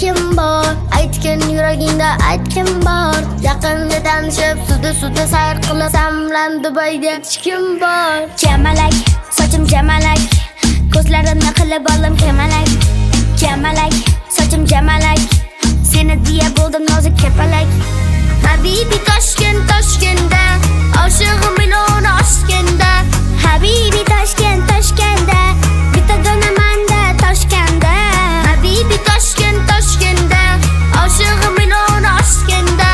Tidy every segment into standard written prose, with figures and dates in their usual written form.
kim bor? Aytgin yuragingda aytgin bor. Yaqinda tanishib suvda sayr qilasam bilan Dubayda hech kim bor? Jamalak, sochim jamalak, ko'zlarimni qilib oldim kemalak. Jamalak, sochim jamalak, seni deya bo'ldim nozik kapalak. Habibi Toshkentda, oshig'im miloni oshganda. Habibi Toshkentda, bitta donamanda Toshkanda. Habibi Toshkentda, oshig'im miloni oshganda.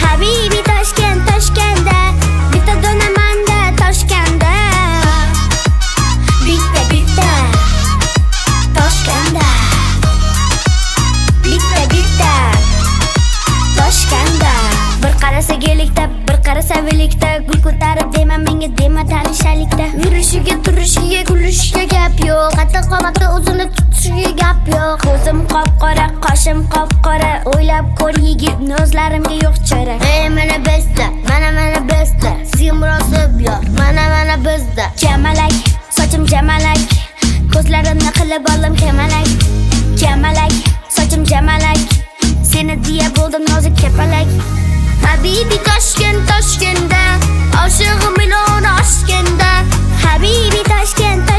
Habibi Toshkentda, bitta donamanda Toshkanda. Bitta Toshkanda, bitta Toshkanda. Bir qarasa gelikda, bir qarasa velikda, gul ko'tarib dema menga dema tanishalikda. Yurishiga, turishiga, kulishiga gap yo'q. Qattiq uzuni tutishiga gap yo'q. Ko'zim qop-qora, qoshim qop-qora, o'ylab ko'r yigit, nozlarimga yo'q chora. Mana bizda, mana bizda, sizga munosib yo'q. Mana bizda. Jamalak, sochim jamalak, ko'zlarimni qilib oldim kemalak. Jamalak, sochim jamalak, seni deya bo'ldim nozik kapalak. Habibi Toshkentda, oshig'im miloni oshganda. Habibi Toshkentda,